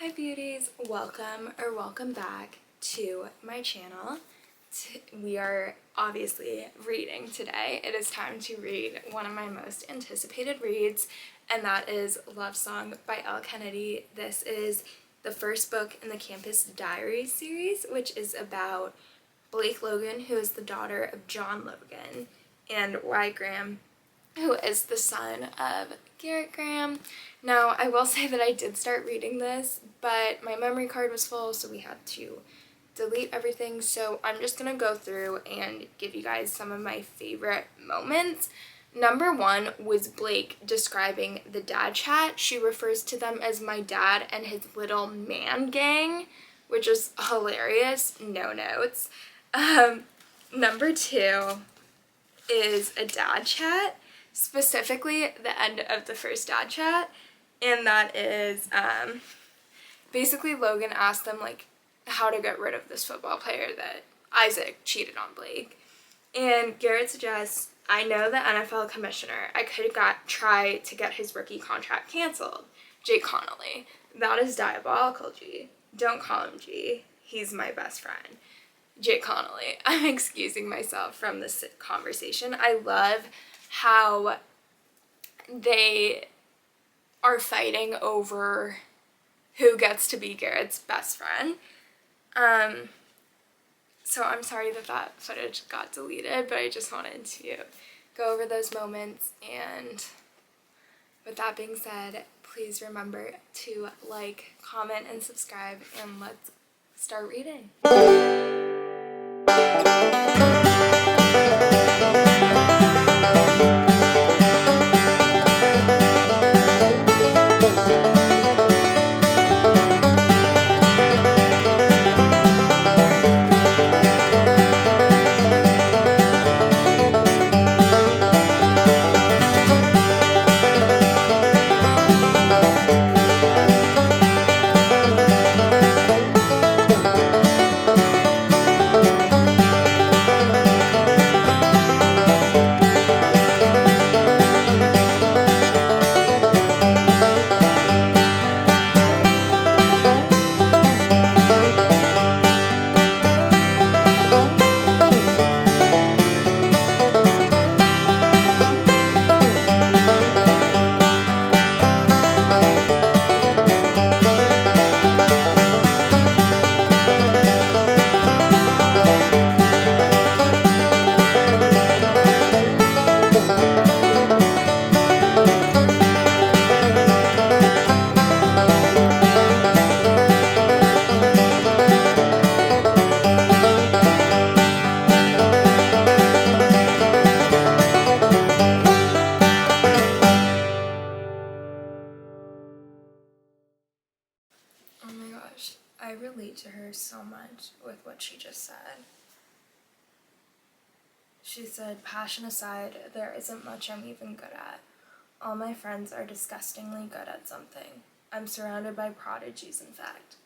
Hi beauties, welcome back to my channel. We are obviously reading today. It is time to read one of my most anticipated reads, and that is Love Song by Elle Kennedy. This is the first book in the Campus Diaries series, which is about Blake Logan, who is the daughter of John Logan, and Wyatt Graham, who is the son of Garrett Graham. Now, I will say that I did start reading this, but my memory card was full, so we had to delete everything. So I'm just gonna go through and give you guys some of my favorite moments. Number one was Blake describing the dad chat. She refers to them as my dad and his little man gang, which is hilarious. No notes. Number two is a dad chat, specifically the end of the first dad chat, and that is basically Logan asked them like how to get rid of this football player that Isaac cheated on Blake, and Garrett suggests, I know the NFL commissioner, I could try to get his rookie contract canceled. Jake Connolly, that is diabolical, G. Don't call him G, he's my best friend. Jake Connolly. I'm excusing myself from this conversation. I love how they are fighting over who gets to be Garrett's best friend. So I'm sorry that that footage got deleted, but I just wanted to go over those moments. And with that being said, please remember to like, comment, and subscribe, and let's start reading. Oh my gosh, I relate to her so much with what she just said. She said, passion aside, there isn't much I'm even good at. All my friends are disgustingly good at something. I'm surrounded by prodigies, in fact.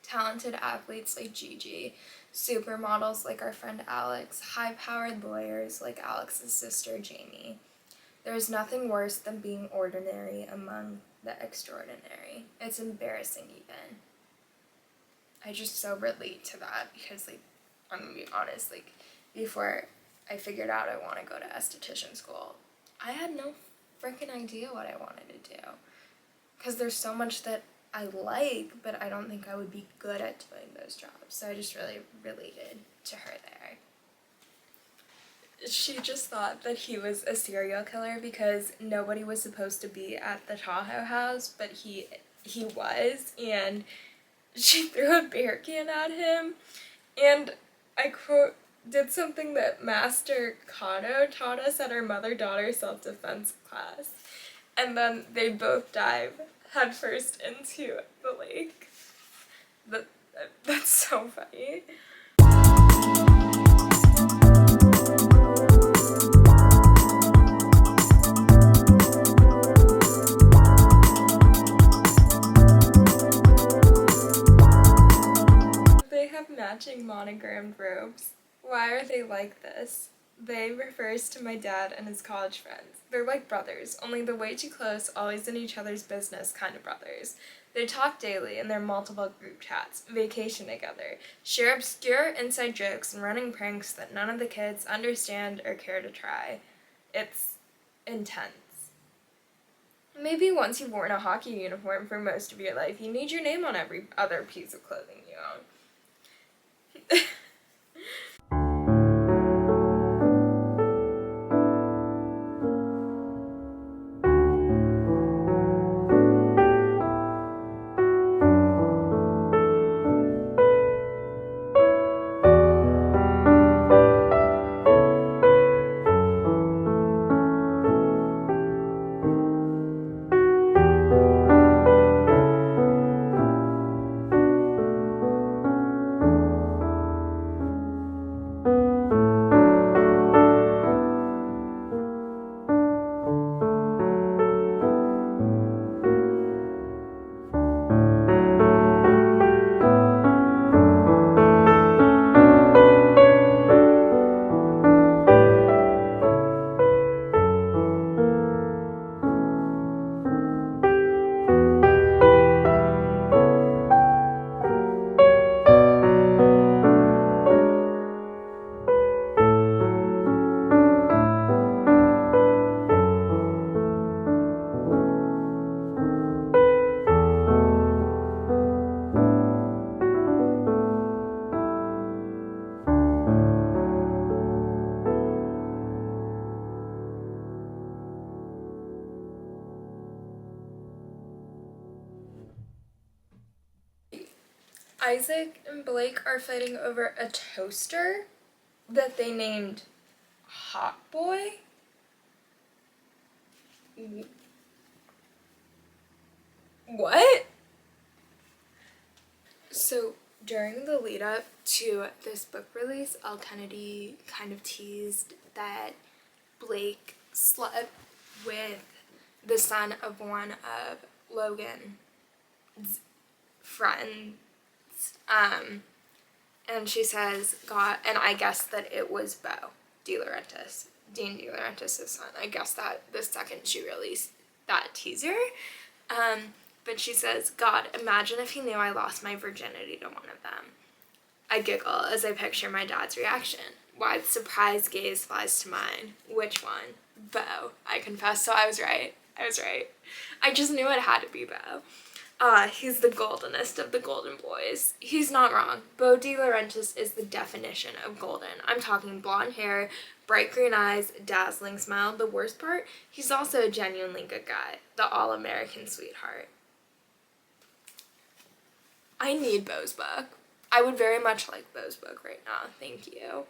Talented athletes like Gigi, supermodels like our friend Alex, high-powered lawyers like Alex's sister Jamie. There's nothing worse than being ordinary among the extraordinary. It's embarrassing even. I just so relate to that because, like, I'm gonna be honest, like, before I figured out I want to go to esthetician school, I had no freaking idea what I wanted to do. Because there's so much that I like, but I don't think I would be good at doing those jobs. So I just really related to her there. She just thought that he was a serial killer because nobody was supposed to be at the Tahoe house, but he was, and she threw a beer can at him, and I quote, did something that Master Kato taught us at our mother-daughter self-defense class, and then they both dive headfirst into the lake. That's so funny. They have matching monogrammed robes. Why are they like this? They refers to my dad and his college friends. They're like brothers, only the way too close, always in each other's business kind of brothers. They talk daily in their multiple group chats, vacation together, share obscure inside jokes and running pranks that none of the kids understand or care to try. It's intense. Maybe once you've worn a hockey uniform for most of your life, you need your name on every other piece of clothing you own. Isaac and Blake are fighting over a toaster that they named Hot Boy. What? So during the lead up to this book release, Elle Kennedy kind of teased that Blake slept with the son of one of Logan's friends. And she says, God, and I guess that it was Beau DeLaurentis, Dean DeLaurentis' son. I guess that the second she released that teaser. But she says, God, imagine if he knew I lost my virginity to one of them. I giggle as I picture my dad's reaction. Why the surprised gaze flies to mine. Which one? Beau. I confess, so I was right. I just knew it had to be Beau. He's the goldenest of the golden boys. He's not wrong. Beau DeLaurentis is the definition of golden. I'm talking blonde hair, bright green eyes, dazzling smile. The worst part, he's also a genuinely good guy. The all-American sweetheart. I need Beau's book. I would very much like Beau's book right now. Thank you.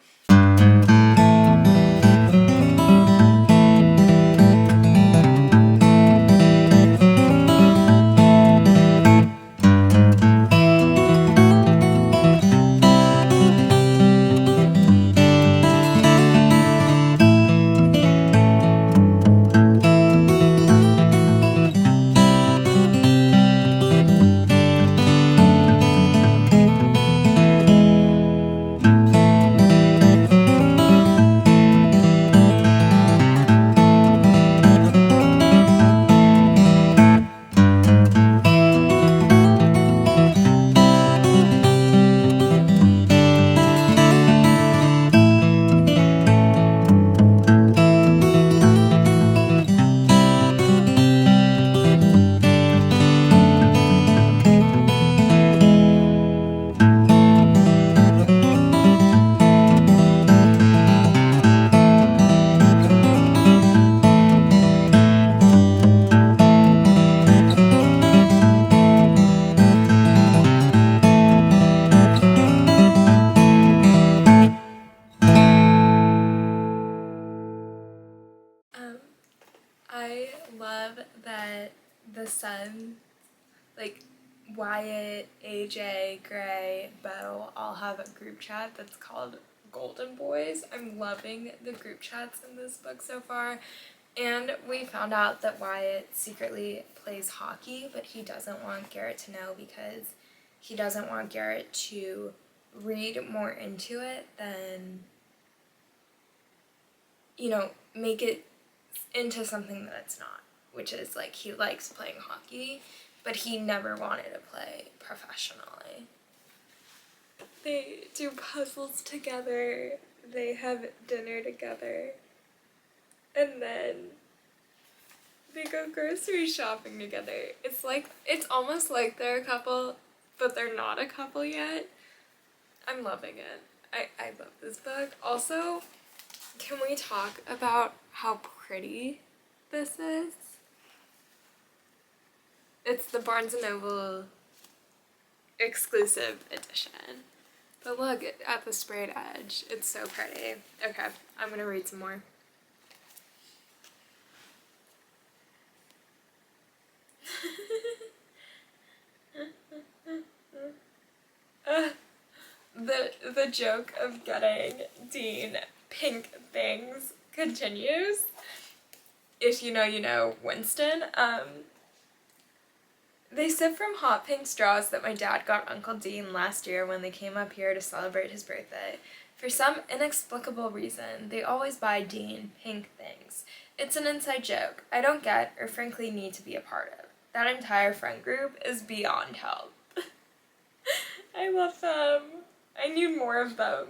I love that the Sun, like Wyatt, AJ, Gray, Beau all have a group chat that's called Golden Boys. I'm loving the group chats in this book so far. And we found out that Wyatt secretly plays hockey, but he doesn't want Garrett to know because he doesn't want Garrett to read more into it than, you know, make it into something that it's not, which is like he likes playing hockey but he never wanted to play professionally. They do puzzles together, they have dinner together, and then they go grocery shopping together. It's almost like they're a couple, but they're not a couple yet. I'm loving it. I love this book. Also, can we talk about how pretty this is? It's the Barnes & Noble exclusive edition. But look at the sprayed edge. It's so pretty. Okay, I'm gonna read some more. The joke of getting Dean pink things continues. If you know Winston. They sip from hot pink straws that my dad got Uncle Dean last year when they came up here to celebrate his birthday. For some inexplicable reason, they always buy Dean pink things. It's an inside joke I don't get or frankly need to be a part of. That entire friend group is beyond help. I love them. I need more of them.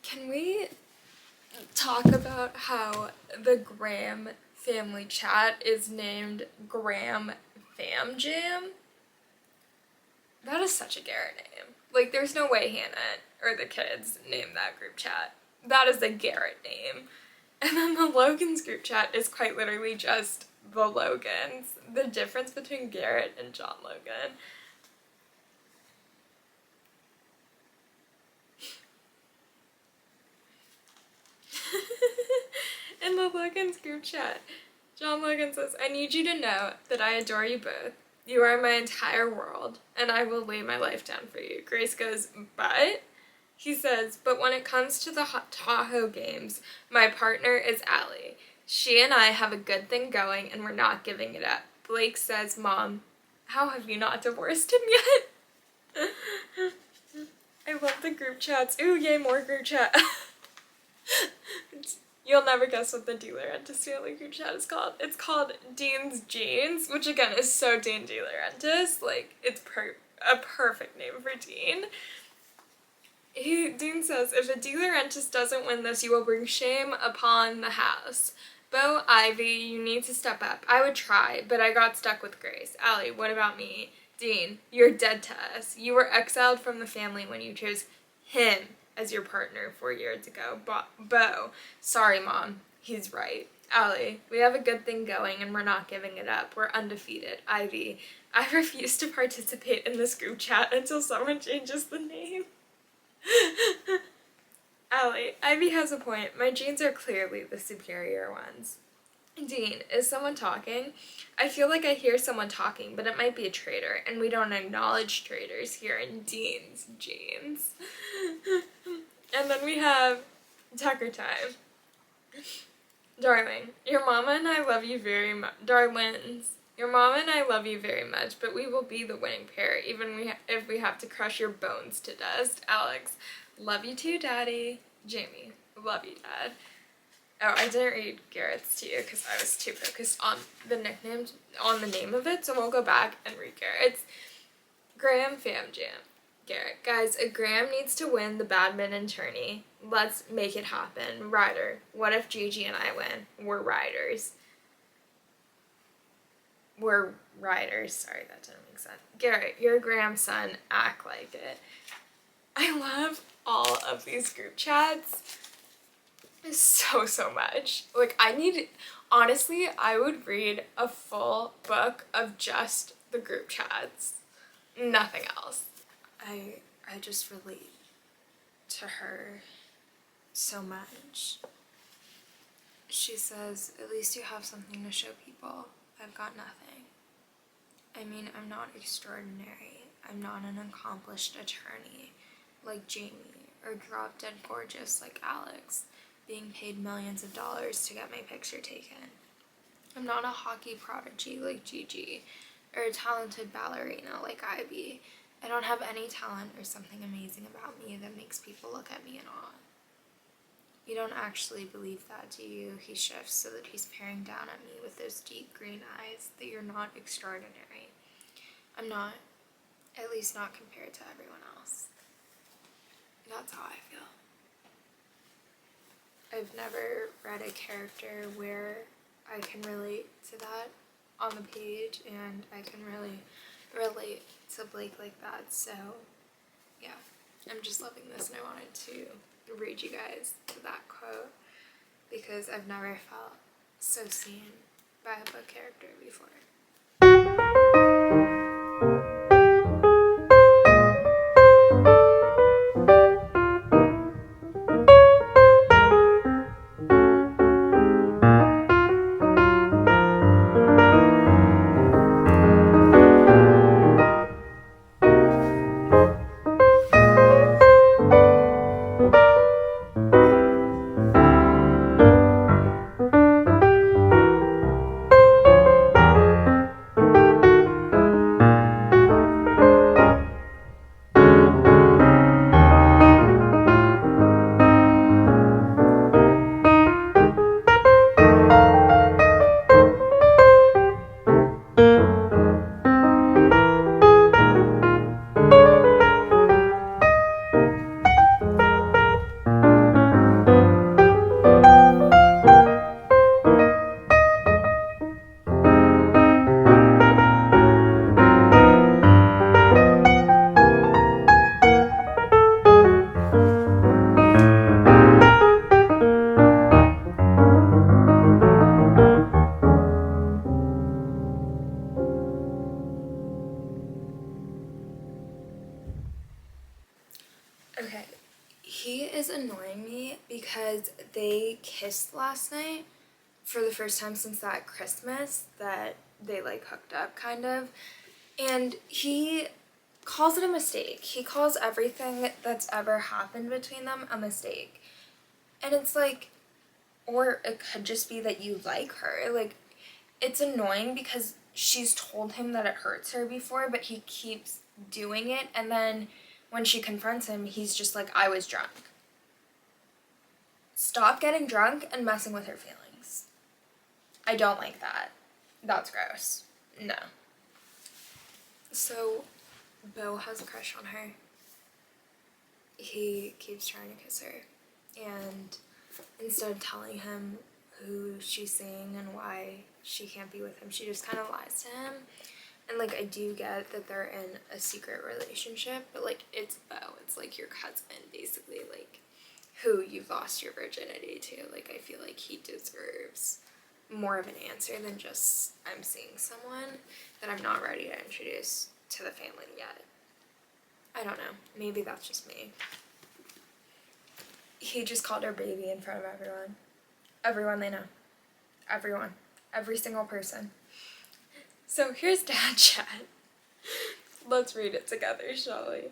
Can we talk about how the Graham family chat is named Graham Fam Jam? That is such a Garrett name. Like, there's no way Hannah or the kids named that group chat. That is a Garrett name. And then the Logan's group chat is quite literally just the Logans. The difference between Garrett and John Logan. In the Logan's group chat, John Logan says, I need you to know that I adore you both. You are my entire world, and I will lay my life down for you. Grace goes, but? He says, but when it comes to the Tahoe games, my partner is Allie. She and I have a good thing going, and we're not giving it up. Blake says, Mom, how have you not divorced him yet? I love the group chats. Ooh, yay, more group chat. You'll never guess what the De Laurentiis family group chat is called. It's called Dean's Jeans, which again is so Dean De Laurentiis. Like, it's a perfect name for Dean. Dean says, if a De Laurentiis doesn't win this, you will bring shame upon the house. Bo, Ivy, you need to step up. I would try, but I got stuck with Grace. Allie, what about me? Dean, you're dead to us. You were exiled from the family when you chose him as your partner 4 years ago. Bo, sorry, Mom. He's right. Allie, we have a good thing going and we're not giving it up. We're undefeated. Ivy, I refuse to participate in this group chat until someone changes the name. Allie, Ivy has a point. My genes are clearly the superior ones. Dean, is someone talking? I feel like I hear someone talking, but it might be a traitor, and we don't acknowledge traitors here in Dean's genes. And then we have Tucker time. Darling, your mama and I love you very much. Darlings, your mama and I love you very much, but we will be the winning pair, even if we have to crush your bones to dust. Alex, love you too, Daddy. Jamie, love you, Dad. Oh, I didn't read Garrett's to you because I was too focused on the nicknames, on the name of it, so we'll go back and read Garrett's. Graham Fam Jam. Garrett. Guys, Graham needs to win the badminton tourney. Let's make it happen. Ryder. What if Gigi and I win? We're riders. We're riders. Sorry, that didn't make sense. Garrett, you're Graham's son. Act like it. I love all of these group chats so much. Like, honestly, I would read a full book of just the group chats. Nothing else. I just relate to her so much. She says, at least you have something to show people. I've got nothing. I mean, I'm not extraordinary. I'm not an accomplished attorney like Jamie, or drop dead gorgeous like Alex, being paid millions of dollars to get my picture taken. I'm not a hockey prodigy like Gigi, or a talented ballerina like Ivy. I don't have any talent or something amazing about me that makes people look at me in awe. You don't actually believe that, do you? He shifts so that he's peering down at me with those deep green eyes, that you're not extraordinary. I'm not, at least not compared to everyone else. That's how I feel. I've never read a character where I can relate to that on the page, and I can really relate to Blake like that, so yeah, I'm just loving this, and I wanted to read you guys that quote because I've never felt so seen by a book character before. Okay, he is annoying me because they kissed last night for the first time since that Christmas that they like hooked up kind of, and he calls it a mistake. He calls everything that's ever happened between them a mistake. And it's like, or it could just be that you like her. Like, it's annoying because she's told him that it hurts her before, but he keeps doing it, and then when she confronts him, he's just like, I was drunk. Stop getting drunk and messing with her feelings. I don't like that. That's gross. No. So, Beau has a crush on her. He keeps trying to kiss her, and instead of telling him who she's seeing and why she can't be with him, she just kind of lies to him. And like, I do get that they're in a secret relationship, but like, it's Beau. It's like your cousin, basically, like, who you've lost your virginity to. Like, I feel like he deserves more of an answer than just, I'm seeing someone that I'm not ready to introduce to the family yet. I don't know. Maybe that's just me. He just called her baby in front of everyone. Everyone they know. Everyone. Every single person. So here's Dad Chat. Let's read it together, shall we?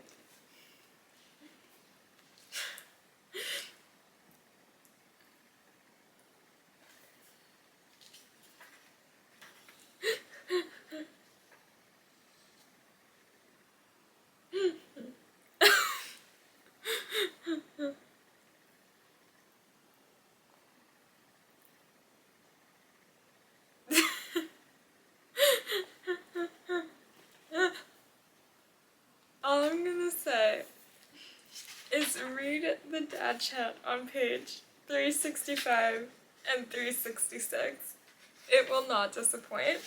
dad chat on page 365 and 366. It will not disappoint.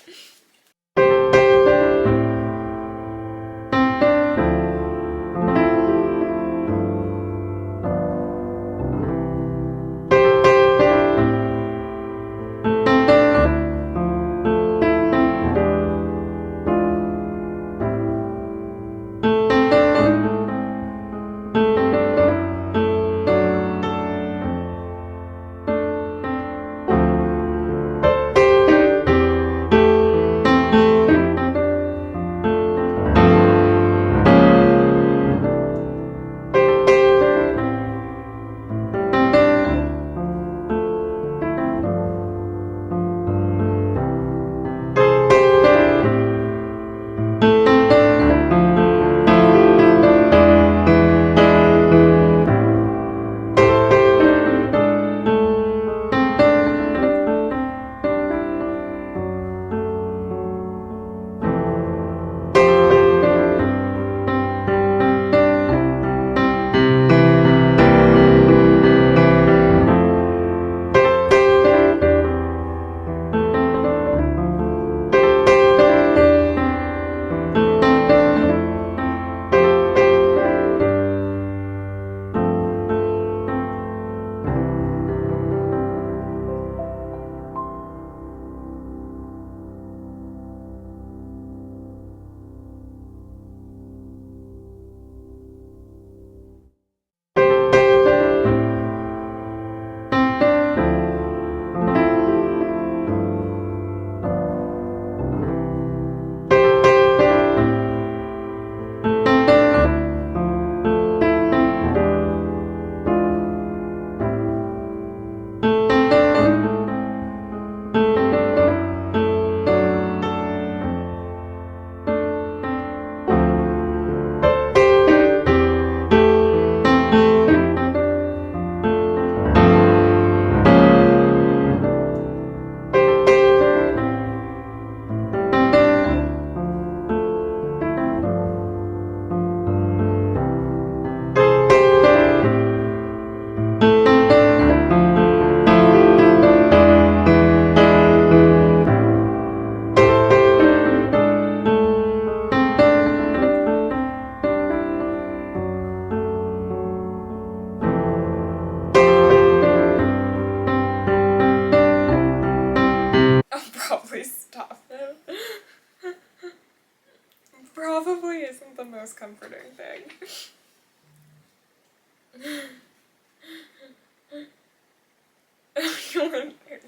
Probably isn't the most comforting thing. You weren't there.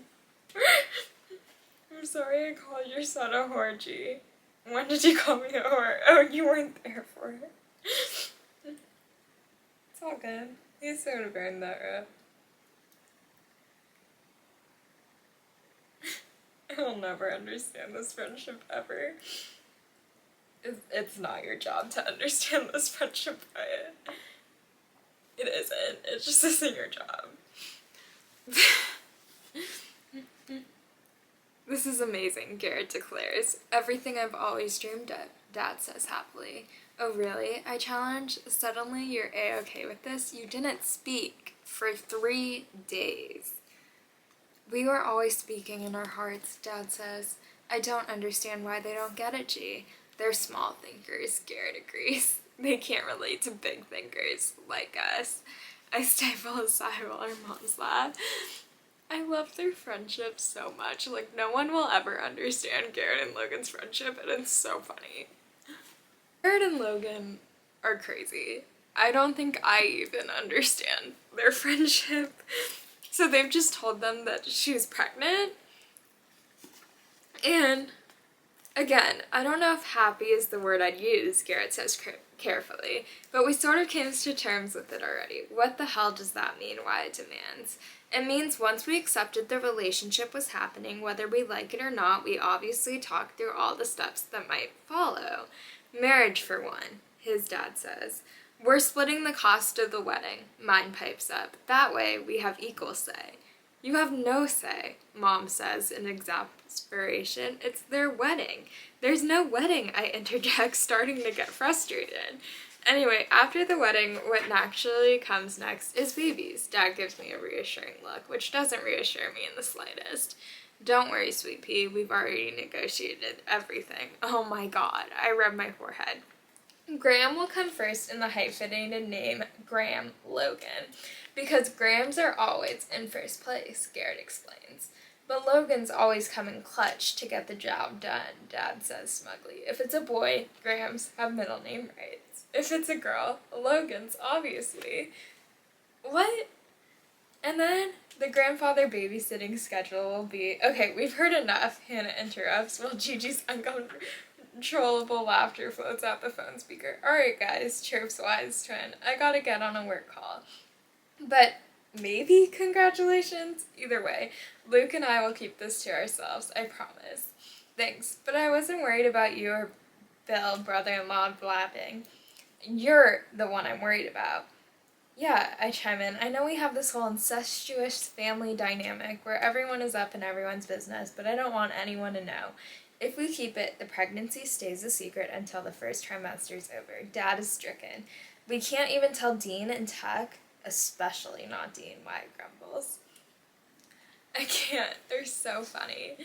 I'm sorry I called your son a horgy. When did you call me a whore? Oh, you weren't there for it. It's all good. He's sort of earned that rep. I'll never understand this friendship ever. It's not your job to understand this friendship, Brian. It isn't. It just isn't your job. This is amazing, Garrett declares. Everything I've always dreamed of, Dad says happily. Oh really? I challenge. Suddenly you're A-okay with this? You didn't speak for 3 days. We were always speaking in our hearts, Dad says. I don't understand why they don't get it, G. They're small thinkers, Garrett agrees. They can't relate to big thinkers like us. I stifle a sigh while our moms laugh. I love their friendship so much. Like, no one will ever understand Garrett and Logan's friendship, and it's so funny. Garrett and Logan are crazy. I don't think I even understand their friendship. So they've just told them that she's pregnant. And again, I don't know if happy is the word I'd use, Garrett says carefully, but we sort of came to terms with it already. What the hell does that mean? Wyatt demands. It means once we accepted the relationship was happening, whether we like it or not, we obviously talked through all the steps that might follow. Marriage, for one, his dad says. We're splitting the cost of the wedding, Mine pipes up. That way, we have equal say. You have no say, Mom says in exasperation. It's their wedding. There's no wedding, I interject, starting to get frustrated. Anyway, after the wedding, what naturally comes next is babies. Dad gives me a reassuring look, which doesn't reassure me in the slightest. Don't worry, sweet pea, we've already negotiated everything. Oh my god, I rub my forehead. Graham will come first in the hyphenated name Graham Logan, because Grahams are always in first place, Garrett explains. But Logan's always come in clutch to get the job done, Dad says smugly. If it's a boy, Grahams have middle name rights. If it's a girl, Logan's, obviously. What? And then the grandfather babysitting schedule will be... Okay, we've heard enough, Hannah interrupts while Gigi's uncontrollable laughter floats out the phone speaker. Alright guys, chirps wise twin. I gotta get on a work call. But maybe congratulations? Either way, Luke and I will keep this to ourselves, I promise. Thanks, but I wasn't worried about you or Bill, brother-in-law, blabbing. You're the one I'm worried about. Yeah, I chime in. I know we have this whole incestuous family dynamic where everyone is up in everyone's business, but I don't want anyone to know. If we keep it, the pregnancy stays a secret until the first trimester's over. Dad is stricken. We can't even tell Dean and Tuck, especially not Dean, Wyatt grumbles. I can't. They're so funny.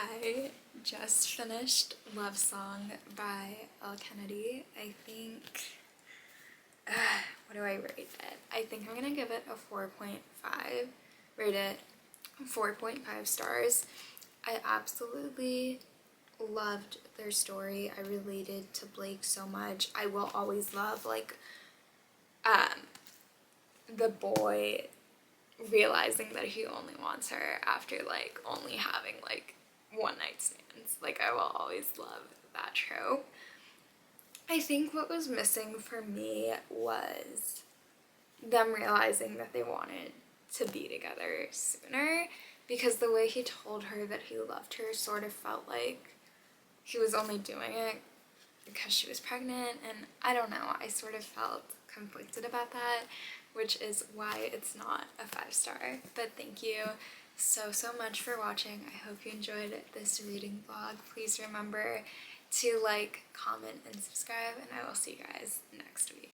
I just finished Love Song by Elle Kennedy. I think, what do I rate it? I think I'm gonna give it a 4.5, rate it 4.5 stars. I absolutely loved their story. I related to Blake so much. I will always love, like, the boy realizing that he only wants her after, like, only having, like, one night stands. Like, I will always love that trope. I think what was missing for me was them realizing that they wanted to be together sooner, because the way he told her that he loved her sort of felt like he was only doing it because she was pregnant, and I don't know, I sort of felt conflicted about that, which is why it's not a 5-star. But thank you so much for watching. I hope you enjoyed this reading vlog. Please remember to like, comment, and subscribe, and I will see you guys next week.